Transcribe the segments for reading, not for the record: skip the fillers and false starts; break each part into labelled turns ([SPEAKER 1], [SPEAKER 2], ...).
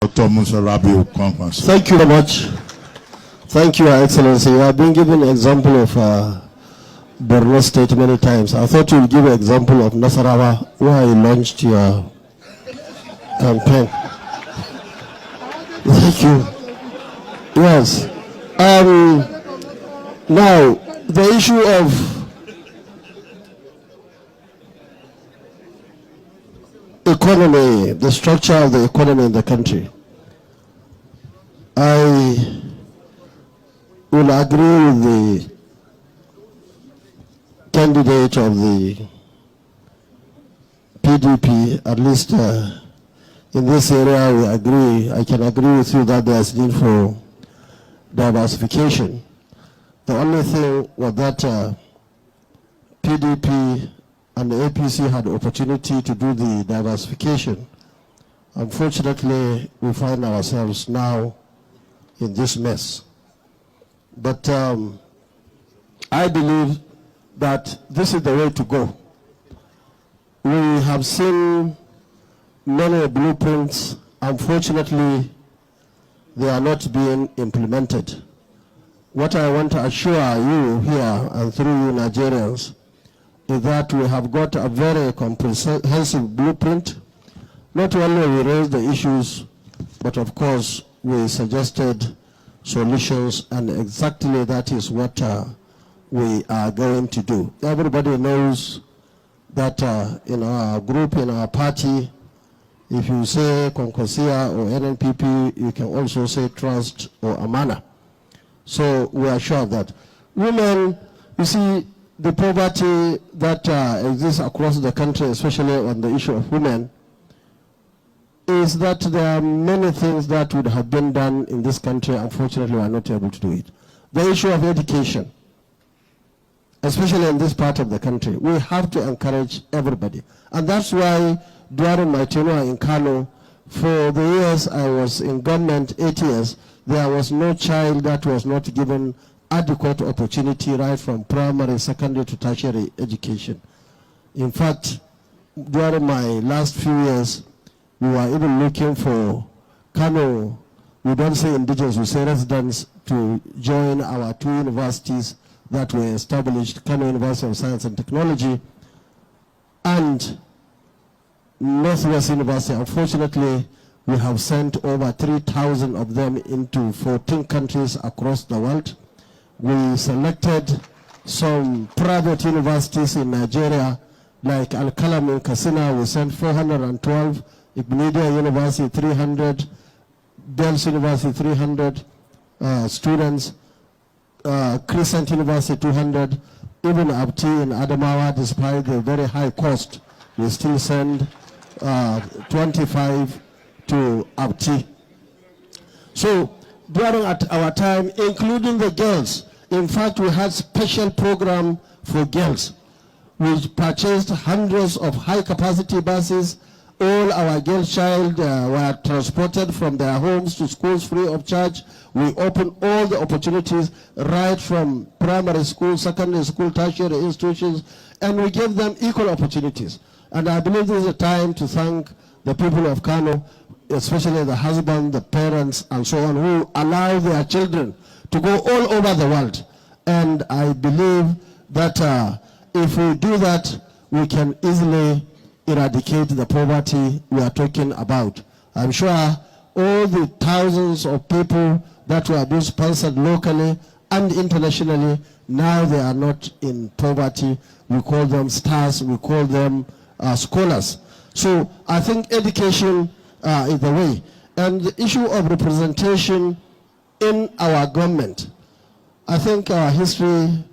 [SPEAKER 1] Dr. Musa Rabiu Kwankwaso.
[SPEAKER 2] Thank you very much. Thank you, Your Excellency. You have been given an example of Borno State many times. I thought you would give an example of Nasarawa, where you launched your campaign. Thank you. Yes. Now, the issue of economy, the structure of the economy in the country. I will agree with the candidate of the PDP, at least in this area we agree. I can agree with you that there is need for diversification. The only thing was that PDP and the APC had the opportunity to do the diversification. Unfortunately, we find ourselves now in this mess. But I believe that this is the way to go. We have seen many blueprints. Unfortunately, they are not being implemented. What I want to assure you here and through you Nigerians is that we have got a very comprehensive blueprint. Not only we raised the issues, but of course we suggested solutions, and exactly that is what we are going to do. Everybody knows that in our group, in our party, if you say Konkosia or NNPP, you can also say Trust or Amana. So we are sure of that. Women, you see, the poverty that exists across the country, especially on the issue of women, is that there are many things that would have been done in this country. Unfortunately, we are not able to do it. The issue of education, especially in this part of the country, we have to encourage everybody. And that's why during my tenure in Kano, for the years I was in government, 8 years, there was no child that was not given adequate opportunity right from primary, secondary to tertiary education. In fact, during my last few years, we were even looking for Kano, we don't say indigenous, we say residents, to join our 2 universities that were established, Kano University of Science and Technology and Northwest University. Unfortunately, we have sent over 3,000 of them into 14 countries across the world. We selected some private universities in Nigeria, like Al-Kalam in Katsina, we sent 412, Ibn University 300, Delft University 300 students, Crescent University 200, even Abti in Adamawa, despite the very high cost, we still send 25 to Abti. So during our time, including the girls, in fact, we had special program for girls. We purchased hundreds of high-capacity buses. All our girl child were transported from their homes to schools free of charge. We opened all the opportunities right from primary school, secondary school, tertiary institutions, and we gave them equal opportunities. And I believe this is a time to thank the people of Kano, especially the husband, the parents, and so on, who allow their children to go all over the world. And I believe that if we do that, we can easily eradicate the poverty we are talking about. I'm sure all the thousands of people that were being sponsored locally and internationally, now they are not in poverty. We call them stars, we call them scholars. So I think education is the way. And the issue of representation in our government, I think our history,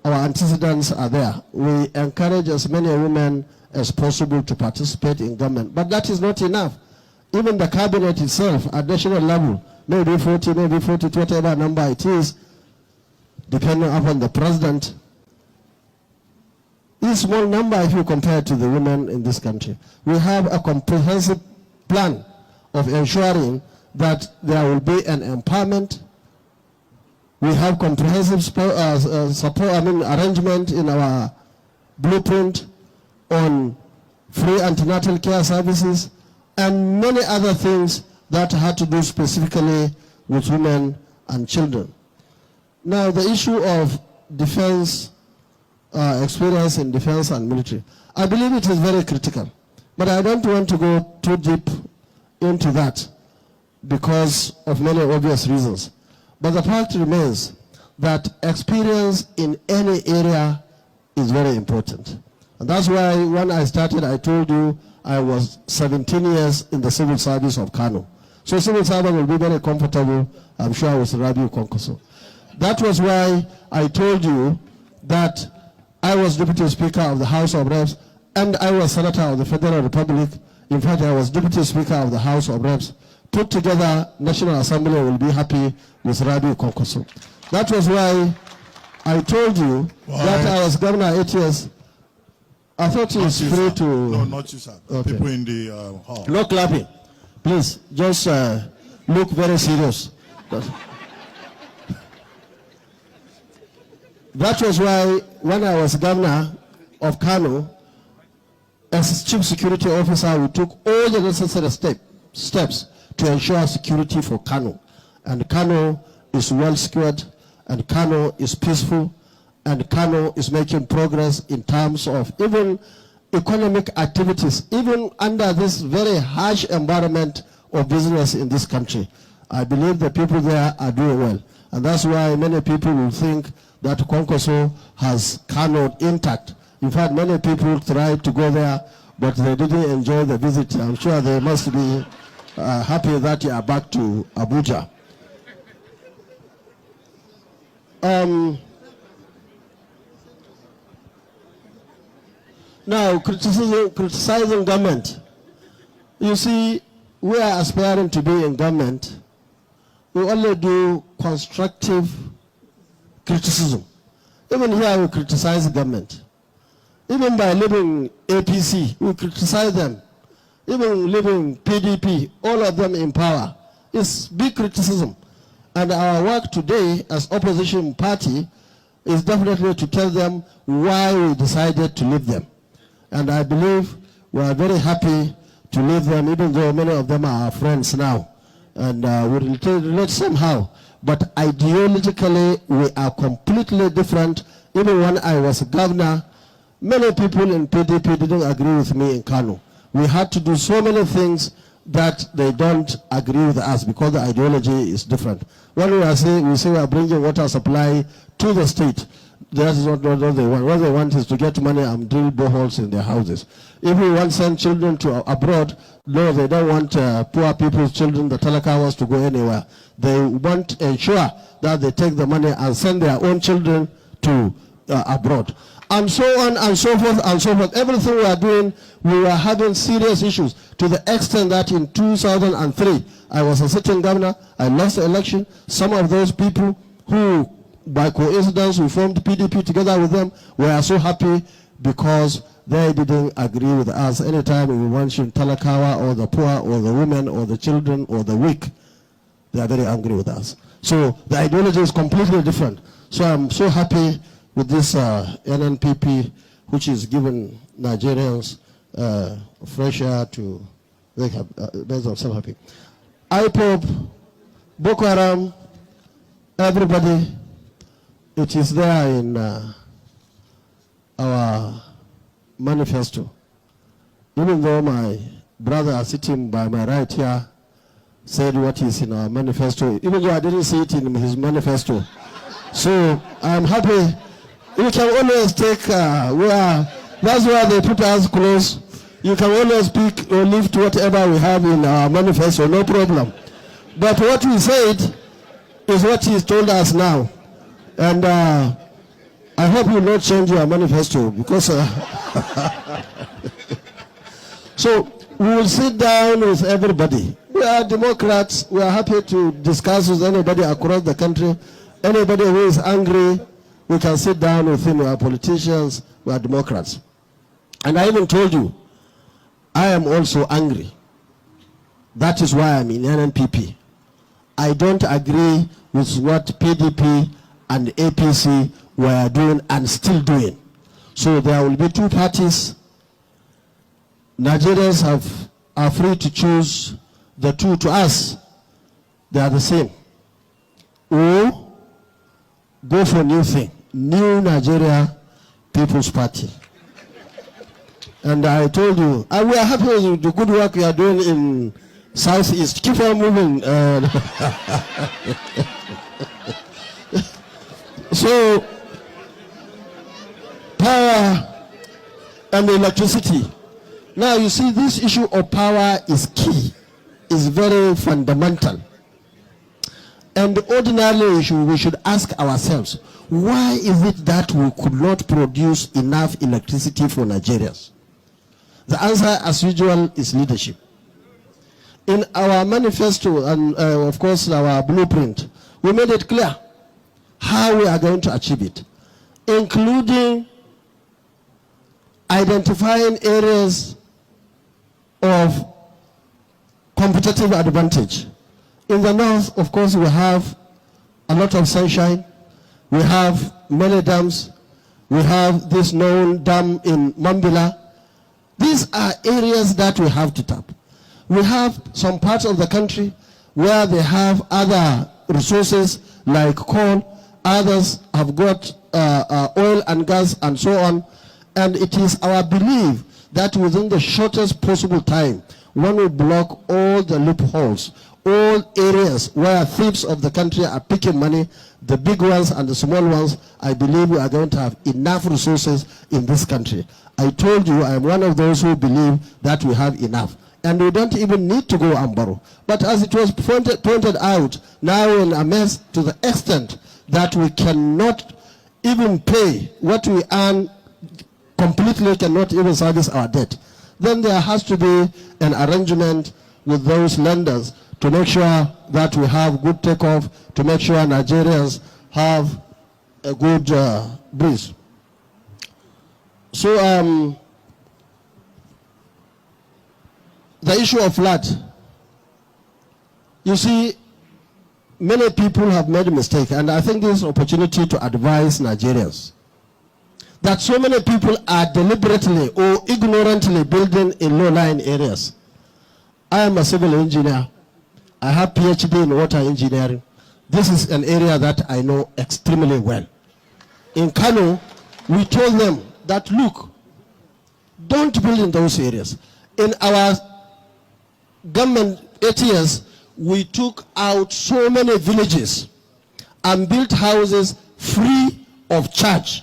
[SPEAKER 2] our antecedents are there. We encourage as many women as possible to participate in government. But that is not enough. Even the cabinet itself at national level, maybe 40, maybe 42, whatever number it is, depending upon the president, is a small number if you compare it to the women in this country. We have a comprehensive plan of ensuring that there will be an empowerment. We have comprehensive arrangement in our blueprint on free antenatal care services and many other things that had to do specifically with women and children. Now, the issue of defense, experience in defense and military, I believe it is very critical, but I don't want to go too deep into that because of many obvious reasons. But the fact remains that experience in any area is very important. And that's why when I started, I told you I was 17 years in the civil service of Kano. So civil service will be very comfortable, I'm sure, with Rabiu Kwankwaso. That was why I told you that I was Deputy Speaker of the House of Reps and I was Senator of the Federal Republic. In fact, I was Deputy Speaker of the House of Reps. Put together, National Assembly will be happy with Rabiu Kwankwaso. That was why I told you that I was Governor 8 years. I thought it was free to...
[SPEAKER 1] No, not you, sir. Okay. People in the hall.
[SPEAKER 2] No clapping. Please, just look very serious. That was why when I was Governor of Kano, as Chief Security Officer, we took all the necessary steps to ensure security for Kano. And Kano is well secured, and Kano is peaceful, and Kano is making progress in terms of even economic activities, even under this very harsh environment of business in this country. I believe the people there are doing well. And that's why many people will think that Kwankwaso has Kano intact. In fact, many people tried to go there, but they didn't enjoy the visit. I'm sure they must be happy that you are back to Abuja. Now, criticizing government. You see, we are aspiring to be in government. We only do constructive criticism. Even here, we criticize the government. Even by leaving APC, we criticize them. Even leaving PDP, all of them in power. It's big criticism. And our work today as opposition party is definitely to tell them why we decided to leave them. And I believe we are very happy to leave them, even though many of them are our friends now. And we relate somehow. But ideologically, we are completely different. Even when I was governor, many people in PDP didn't agree with me in Kano. We had to do so many things that they don't agree with us because the ideology is different. When we say we are bringing water supply to the state, that is not what they want. What they want is to get money and drill boreholes in their houses. If we want to send children to abroad, no, they don't want poor people's children, the Talakawas, to go anywhere. They want to ensure that they take the money and send their own children to abroad. And so on and so forth and so forth. Everything we are doing, we were having serious issues to the extent that in 2003, I was a sitting governor, I lost the election. Some of those people who, by coincidence, we formed PDP together with them, we are so happy because they didn't agree with us. Anytime we mention Talakawa or the poor or the women or the children or the weak, they are very angry with us. So the ideology is completely different. So I'm so happy with this NNPP, which is giving Nigerians fresh air to make themselves happy. IPOB, Boko Haram, everybody, it is there in our manifesto. Even though my brother sitting by my right here said what is in our manifesto, even though I didn't see it in his manifesto. So I'm happy. You can always take that's why they put us close. You can always pick or lift whatever we have in our manifesto, no problem. But what we said is what he's told us now. And I hope you will not change your manifesto because so we will sit down with everybody. We are Democrats. We are happy to discuss with anybody across the country. Anybody who is angry, we can sit down with him. We are politicians. We are Democrats. And I even told you, I am also angry. That is why I'm in NNPP. I don't agree with what PDP and APC were doing and still doing. So there will be two parties. Nigerians are free to choose the two to us, they are the same. Or go for new thing, New Nigeria People's Party. And I told you, we are happy with the good work you are doing in Southeast. Keep on moving. So, power and electricity. Now you see, this issue of power is key, is very fundamental. And ordinarily we should ask ourselves, why is it that we could not produce enough electricity for Nigerians? The answer, as usual, is leadership. In our manifesto and, of course, our blueprint, we made it clear how we are going to achieve it, including identifying areas of competitive advantage. In the north, of course, we have a lot of sunshine. We have many dams. We have this known dam in Mambila. These are areas that we have to tap. We have some parts of the country where they have other resources like coal. Others have got oil and gas and so on. And it is our belief that within the shortest possible time, one will block all the loopholes, all areas where thieves of the country are picking money, the big ones and the small ones. I believe we are going to have enough resources in this country. I told you I am one of those who believe that we have enough. And we don't even need to go and borrow. But as it was pointed out, now we're in a mess to the extent that we cannot even pay what we earn, completely cannot even service our debt. Then there has to be an arrangement with those lenders to make sure that we have good takeoff, to make sure Nigerians have a good breeze. So the issue of flood. You see, many people have made a mistake, and I think this is an opportunity to advise Nigerians that so many people are deliberately or ignorantly building in low-lying areas. I am a civil engineer. I have PhD in water engineering. This is an area that I know extremely well. In Kano, we told them that, look, don't build in those areas. In our government 8 years, we took out so many villages and built houses free of charge.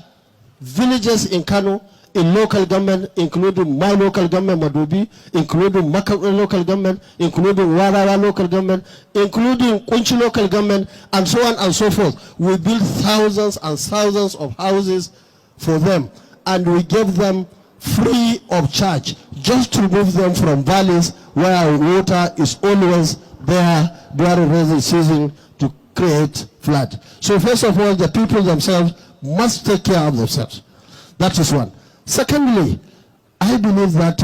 [SPEAKER 2] Villages in Kano, in local government, including my local government, Madobi, including Maka local government, including Warawa local government, including Kunchi local government, and so on and so forth. We built thousands and thousands of houses for them, and we gave them free of charge, just to remove them from valleys where water is always there during rainy season to create flood. So first of all, the people themselves must take care of themselves. That is one. Secondly, I believe that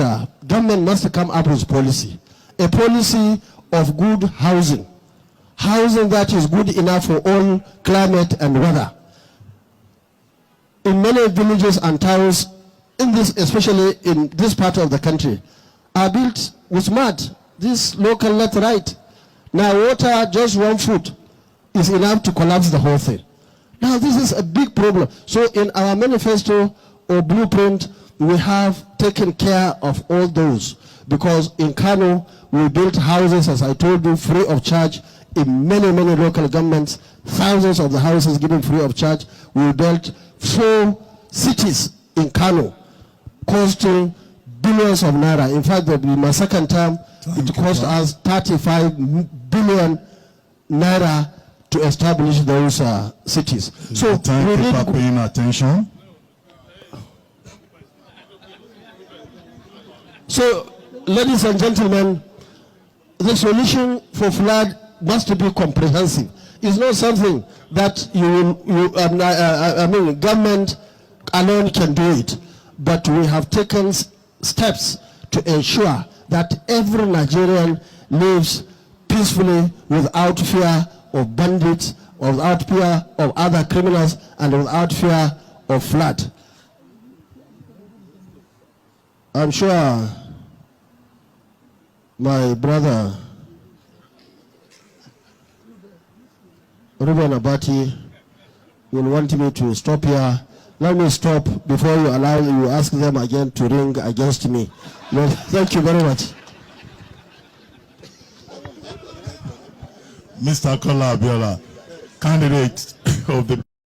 [SPEAKER 2] government must come up with policy, a policy of good housing, housing that is good enough for all climate and weather. In many villages and towns, in this, especially in this part of the country, are built with mud. This local laterite. Now water, just 1 foot, is enough to collapse the whole thing. Now this is a big problem. So in our manifesto or blueprint, we have taken care of all those, because in Kano, we built houses, as I told you, free of charge. In many, many local governments, thousands of the houses given free of charge. We built 4 cities in Kano, costing billions of naira. In fact, in my second term, it cost us 35 billion naira to establish those cities.
[SPEAKER 1] So we need people paying attention.
[SPEAKER 2] So, ladies and gentlemen, the solution for flood must be comprehensive. It's not something that government alone can do it. But we have taken steps to ensure that every Nigerian lives peacefully without fear of bandits, without fear of other criminals, and without fear of flood. I'm sure my brother Ruben Abati will want me to stop here. Let me stop before you ask them again to ring against me. Well, thank you very much.
[SPEAKER 1] Mr. Kola Abiola, candidate of the